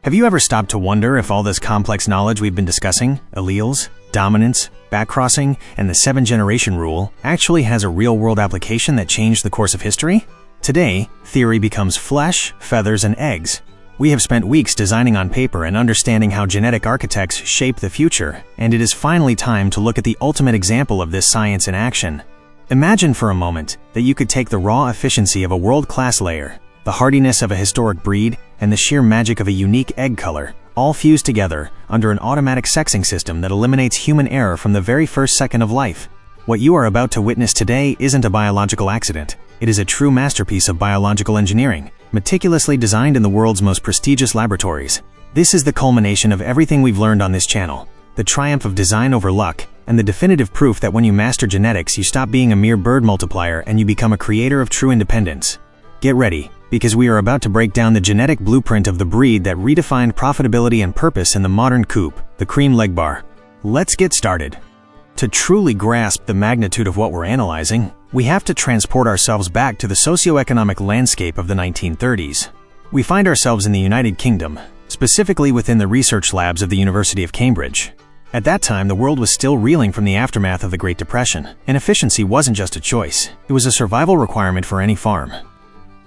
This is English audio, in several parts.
Have you ever stopped to wonder if all this complex knowledge we've been discussing, alleles, dominance, backcrossing, and the 7-generation rule, actually has a real-world application that changed the course of history? Today, theory becomes flesh, feathers, and eggs. We have spent weeks designing on paper and understanding how genetic architects shape the future, and it is finally time to look at the ultimate example of this science in action. Imagine for a moment that you could take the raw efficiency of a world-class layer, the hardiness of a historic breed, and the sheer magic of a unique egg color, all fused together under an automatic sexing system that eliminates human error from the very first second of life. What you are about to witness today isn't a biological accident. It is a true masterpiece of biological engineering, meticulously designed in the world's most prestigious laboratories. This is the culmination of everything we've learned on this channel, the triumph of design over luck, and the definitive proof that when you master genetics, you stop being a mere bird multiplier and you become a creator of true independence. Get ready, because we are about to break down the genetic blueprint of the breed that redefined profitability and purpose in the modern coupe, the Cream Legbar. Let's get started. To truly grasp the magnitude of what we're analyzing, we have to transport ourselves back to the socioeconomic landscape of the 1930s. We find ourselves in the United Kingdom, specifically within the research labs of the University of Cambridge. At that time, the world was still reeling from the aftermath of the Great Depression, and efficiency wasn't just a choice, it was a survival requirement for any farm.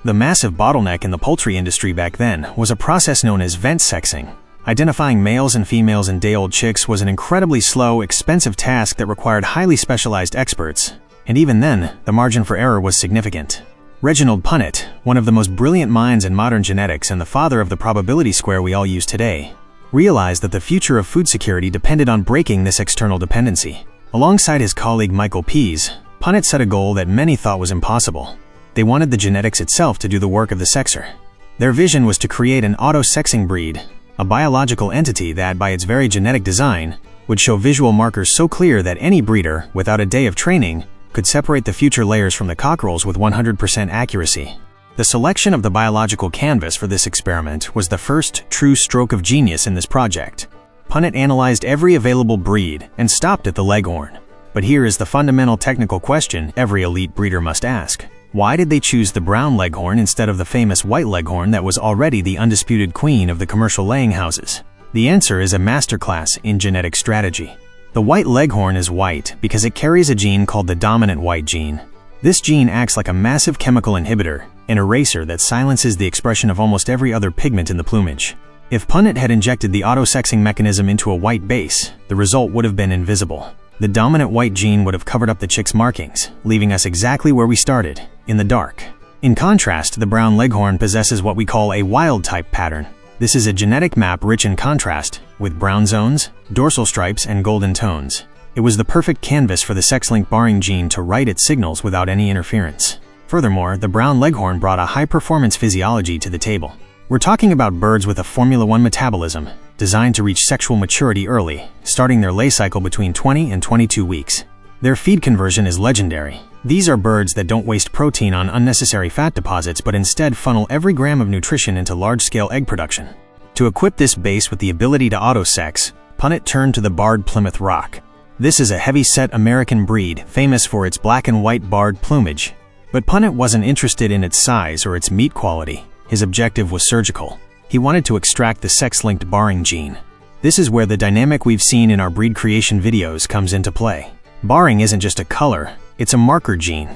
The massive bottleneck in the poultry industry back then was a process known as vent sexing. Identifying males and females in day-old chicks was an incredibly slow, expensive task that required highly specialized experts. And even then, the margin for error was significant. Reginald Punnett, one of the most brilliant minds in modern genetics and the father of the probability square we all use today, realized that the future of food security depended on breaking this external dependency. Alongside his colleague Michael Pease, Punnett set a goal that many thought was impossible. They wanted the genetics itself to do the work of the sexer. Their vision was to create an autosexing breed, a biological entity that, by its very genetic design, would show visual markers so clear that any breeder, without a day of training, could separate the future layers from the cockerels with 100% accuracy. The selection of the biological canvas for this experiment was the first true stroke of genius in this project. Punnett analyzed every available breed and stopped at the Leghorn. But here is the fundamental technical question every elite breeder must ask. Why did they choose the Brown Leghorn instead of the famous White Leghorn that was already the undisputed queen of the commercial laying houses? The answer is a masterclass in genetic strategy. The White Leghorn is white because it carries a gene called the dominant white gene. This gene acts like a massive chemical inhibitor, an eraser that silences the expression of almost every other pigment in the plumage. If Punnett had injected the autosexing mechanism into a white base, the result would have been invisible. The dominant white gene would have covered up the chick's markings, leaving us exactly where we started, in the dark. In contrast, the Brown Leghorn possesses what we call a wild-type pattern. This is a genetic map rich in contrast, with brown zones, dorsal stripes, and golden tones. It was the perfect canvas for the sex-linked barring gene to write its signals without any interference. Furthermore, the Brown Leghorn brought a high-performance physiology to the table. We're talking about birds with a Formula One metabolism, designed to reach sexual maturity early, starting their lay cycle between 20 and 22 weeks. Their feed conversion is legendary. These are birds that don't waste protein on unnecessary fat deposits but instead funnel every gram of nutrition into large-scale egg production. To equip this base with the ability to autosex, Punnett turned to the Barred Plymouth Rock. This is a heavy-set American breed famous for its black and white barred plumage. But Punnett wasn't interested in its size or its meat quality. His objective was surgical. He wanted to extract the sex-linked barring gene. This is where the dynamic we've seen in our breed creation videos comes into play. Barring isn't just a color, it's a marker gene.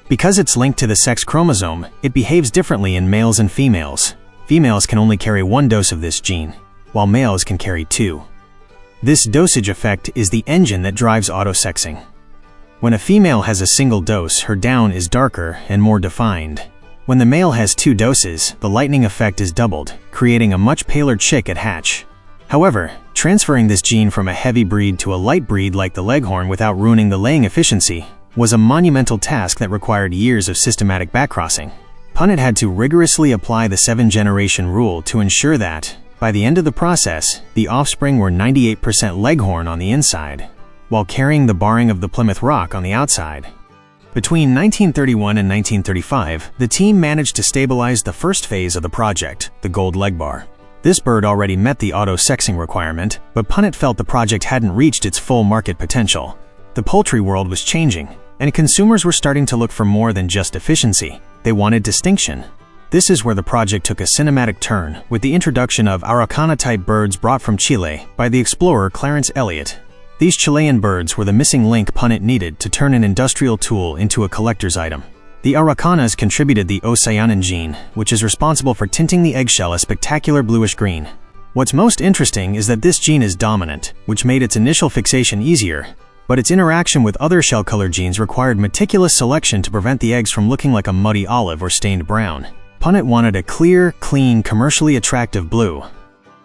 Because it's linked to the sex chromosome, it behaves differently in males and females. Females can only carry one dose of this gene, while males can carry 2. This dosage effect is the engine that drives autosexing. When a female has a single dose, her down is darker and more defined. When the male has 2 doses, the lightning effect is doubled, creating a much paler chick at hatch. However, transferring this gene from a heavy breed to a light breed like the Leghorn without ruining the laying efficiency was a monumental task that required years of systematic backcrossing. Punnett had to rigorously apply the 7-generation rule to ensure that, by the end of the process, the offspring were 98% Leghorn on the inside, while carrying the barring of the Plymouth Rock on the outside. Between 1931 and 1935, the team managed to stabilize the first phase of the project, the Gold Legbar. This bird already met the auto-sexing requirement, but Punnett felt the project hadn't reached its full market potential. The poultry world was changing, and consumers were starting to look for more than just efficiency. They wanted distinction. This is where the project took a cinematic turn, with the introduction of Araucana-type birds brought from Chile by the explorer Clarence Elliott. These Chilean birds were the missing link Punnett needed to turn an industrial tool into a collector's item. The Araucanas contributed the Oocyanin gene, which is responsible for tinting the eggshell a spectacular bluish green. What's most interesting is that this gene is dominant, which made its initial fixation easier, but its interaction with other shell color genes required meticulous selection to prevent the eggs from looking like a muddy olive or stained brown. Punnett wanted a clear, clean, commercially attractive blue.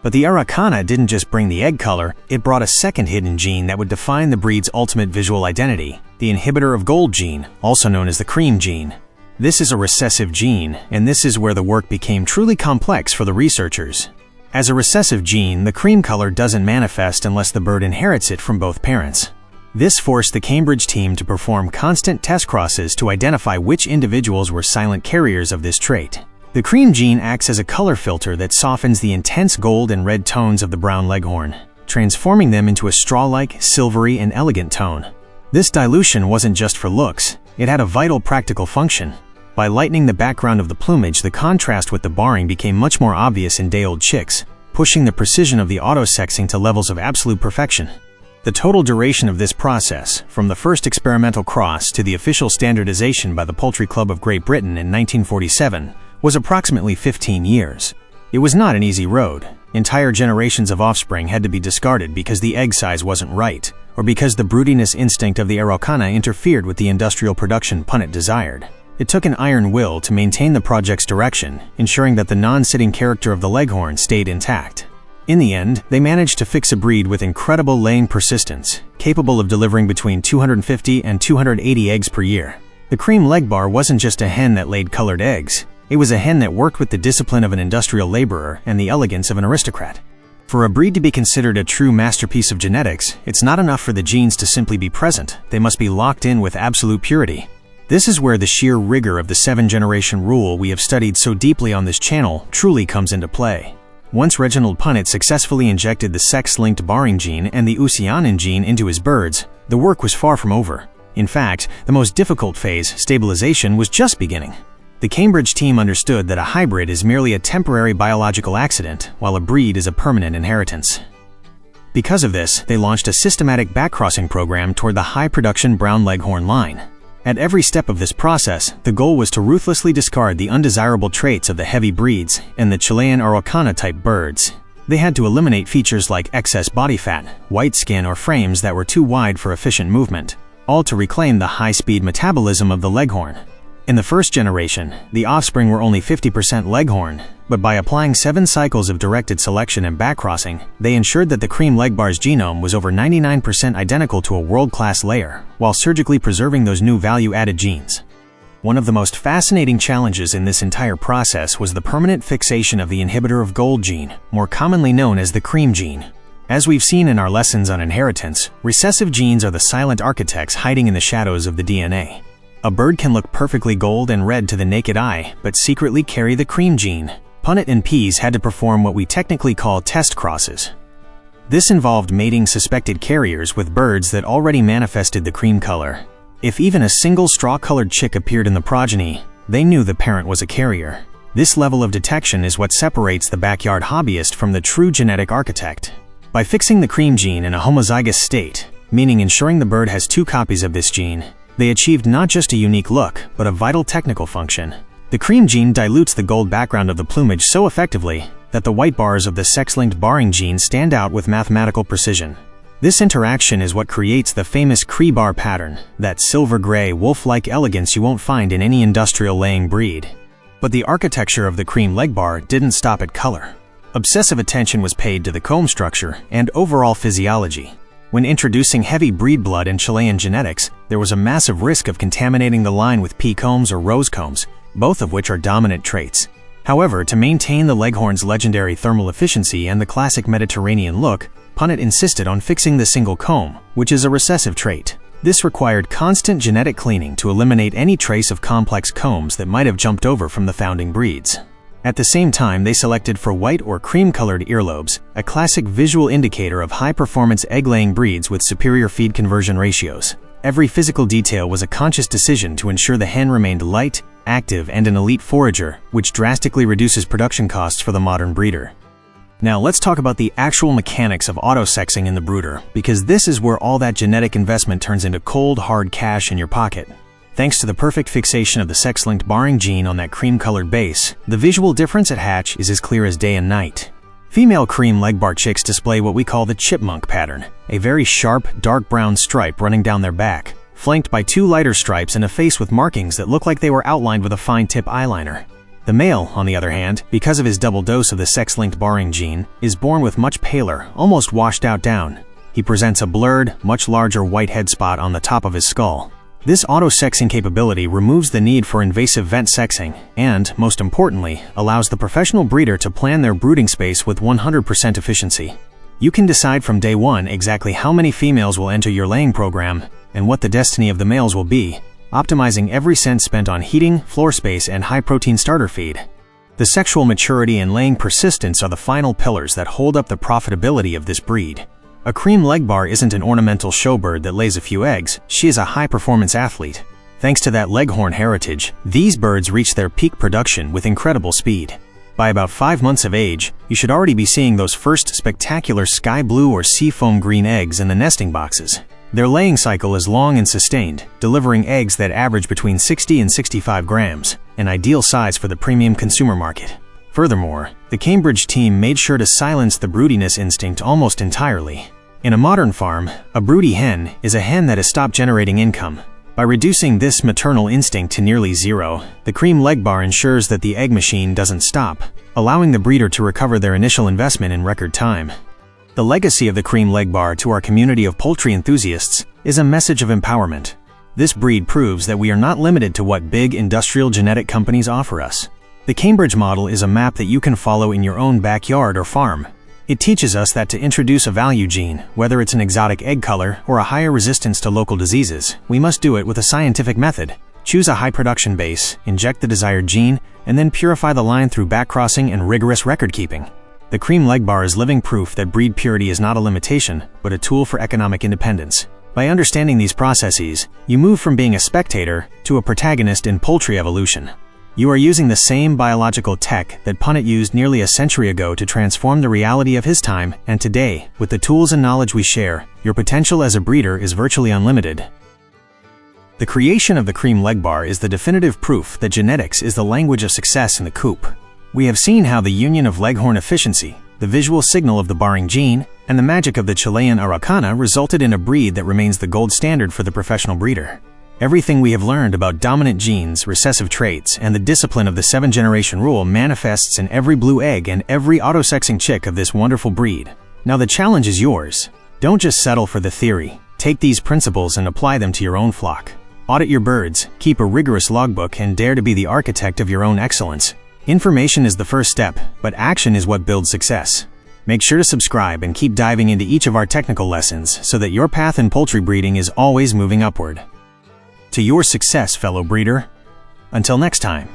But the Araucana didn't just bring the egg color, it brought a second hidden gene that would define the breed's ultimate visual identity, the inhibitor of gold gene, also known as the cream gene. This is a recessive gene, and this is where the work became truly complex for the researchers. As a recessive gene, the cream color doesn't manifest unless the bird inherits it from both parents. This forced the Cambridge team to perform constant test crosses to identify which individuals were silent carriers of this trait. The cream gene acts as a color filter that softens the intense gold and red tones of the brown leghorn, transforming them into a straw-like, silvery, and elegant tone. This dilution wasn't just for looks, it had a vital practical function. By lightening the background of the plumage, the contrast with the barring became much more obvious in day-old chicks, pushing the precision of the autosexing to levels of absolute perfection. The total duration of this process, from the first experimental cross to the official standardization by the Poultry Club of Great Britain in 1947, was approximately 15 years. It was not an easy road. Entire generations of offspring had to be discarded because the egg size wasn't right, or because the broodiness instinct of the Araucana interfered with the industrial production Punnett desired. It took an iron will to maintain the project's direction, ensuring that the non-sitting character of the Leghorn stayed intact. In the end, they managed to fix a breed with incredible laying persistence, capable of delivering between 250 and 280 eggs per year. The Cream Legbar wasn't just a hen that laid colored eggs, it was a hen that worked with the discipline of an industrial laborer and the elegance of an aristocrat. For a breed to be considered a true masterpiece of genetics, it's not enough for the genes to simply be present, they must be locked in with absolute purity. This is where the sheer rigor of the 7-generation rule we have studied so deeply on this channel truly comes into play. Once Reginald Punnett successfully injected the sex-linked barring gene and the Oocyanin gene into his birds, the work was far from over. In fact, the most difficult phase, stabilization, was just beginning. The Cambridge team understood that a hybrid is merely a temporary biological accident, while a breed is a permanent inheritance. Because of this, they launched a systematic backcrossing program toward the high-production Brown Leghorn line. At every step of this process, the goal was to ruthlessly discard the undesirable traits of the heavy breeds and the Chilean Araucana-type birds. They had to eliminate features like excess body fat, white skin, or frames that were too wide for efficient movement, all to reclaim the high-speed metabolism of the Leghorn. In the first generation, the offspring were only 50% Leghorn, but by applying 7 cycles of directed selection and backcrossing, they ensured that the Cream Legbar's genome was over 99% identical to a world-class layer, while surgically preserving those new value-added genes. One of the most fascinating challenges in this entire process was the permanent fixation of the inhibitor of gold gene, more commonly known as the cream gene. As we've seen in our lessons on inheritance, recessive genes are the silent architects hiding in the shadows of the DNA. A bird can look perfectly gold and red to the naked eye, but secretly carry the cream gene. Punnett and Pease had to perform what we technically call test crosses. This involved mating suspected carriers with birds that already manifested the cream color. If even a single straw-colored chick appeared in the progeny, they knew the parent was a carrier. This level of detection is what separates the backyard hobbyist from the true genetic architect. By fixing the cream gene in a homozygous state, meaning ensuring the bird has 2 copies of this gene, they achieved not just a unique look, but a vital technical function. The cream gene dilutes the gold background of the plumage so effectively that the white bars of the sex-linked barring gene stand out with mathematical precision. This interaction is what creates the famous Crebar pattern, that silver-gray, wolf-like elegance you won't find in any industrial laying breed. But the architecture of the Cream Legbar didn't stop at color. Obsessive attention was paid to the comb structure and overall physiology. When introducing heavy breed blood in Chilean genetics, there was a massive risk of contaminating the line with pea combs or rose combs, both of which are dominant traits. However, to maintain the Leghorn's legendary thermal efficiency and the classic Mediterranean look, Punnett insisted on fixing the single comb, which is a recessive trait. This required constant genetic cleaning to eliminate any trace of complex combs that might have jumped over from the founding breeds. At the same time, they selected for white or cream-colored earlobes, a classic visual indicator of high-performance egg-laying breeds with superior feed conversion ratios. Every physical detail was a conscious decision to ensure the hen remained light, active, and an elite forager, which drastically reduces production costs for the modern breeder. Now let's talk about the actual mechanics of autosexing in the brooder, because this is where all that genetic investment turns into cold, hard cash in your pocket. Thanks to the perfect fixation of the sex-linked barring gene on that cream-colored base, the visual difference at hatch is as clear as day and night. Female Cream Legbar chicks display what we call the chipmunk pattern, a very sharp, dark brown stripe running down their back, flanked by 2 lighter stripes and a face with markings that look like they were outlined with a fine tip eyeliner. The male, on the other hand, because of his double dose of the sex-linked barring gene, is born with much paler, almost washed-out down. He presents a blurred, much larger white head spot on the top of his skull. This auto-sexing capability removes the need for invasive vent sexing and, most importantly, allows the professional breeder to plan their brooding space with 100% efficiency. You can decide from day one exactly how many females will enter your laying program and what the destiny of the males will be, optimizing every cent spent on heating, floor space, and high-protein starter feed. The sexual maturity and laying persistence are the final pillars that hold up the profitability of this breed. A Cream Legbar isn't an ornamental showbird that lays a few eggs, she is a high-performance athlete. Thanks to that Leghorn heritage, these birds reach their peak production with incredible speed. By about 5 months of age, you should already be seeing those first spectacular sky blue or seafoam green eggs in the nesting boxes. Their laying cycle is long and sustained, delivering eggs that average between 60 and 65 grams, an ideal size for the premium consumer market. Furthermore, the Cambridge team made sure to silence the broodiness instinct almost entirely. In a modern farm, a broody hen is a hen that has stopped generating income. By reducing this maternal instinct to nearly zero, the Cream Legbar ensures that the egg machine doesn't stop, allowing the breeder to recover their initial investment in record time. The legacy of the Cream Legbar to our community of poultry enthusiasts is a message of empowerment. This breed proves that we are not limited to what big industrial genetic companies offer us. The Cambridge model is a map that you can follow in your own backyard or farm. It teaches us that to introduce a value gene, whether it's an exotic egg color or a higher resistance to local diseases, we must do it with a scientific method. Choose a high production base, inject the desired gene, and then purify the line through backcrossing and rigorous record keeping. The Cream Legbar is living proof that breed purity is not a limitation, but a tool for economic independence. By understanding these processes, you move from being a spectator to a protagonist in poultry evolution. You are using the same biological tech that Punnett used nearly a century ago to transform the reality of his time, and today, with the tools and knowledge we share, your potential as a breeder is virtually unlimited. The creation of the Cream Legbar is the definitive proof that genetics is the language of success in the coop. We have seen how the union of Leghorn efficiency, the visual signal of the barring gene, and the magic of the Chilean Araucana resulted in a breed that remains the gold standard for the professional breeder. Everything we have learned about dominant genes, recessive traits, and the discipline of the 7-generation rule manifests in every blue egg and every autosexing chick of this wonderful breed. Now the challenge is yours. Don't just settle for the theory. Take these principles and apply them to your own flock. Audit your birds, keep a rigorous logbook, and dare to be the architect of your own excellence. Information is the first step, but action is what builds success. Make sure to subscribe and keep diving into each of our technical lessons so that your path in poultry breeding is always moving upward. To your success, fellow breeder. Until next time.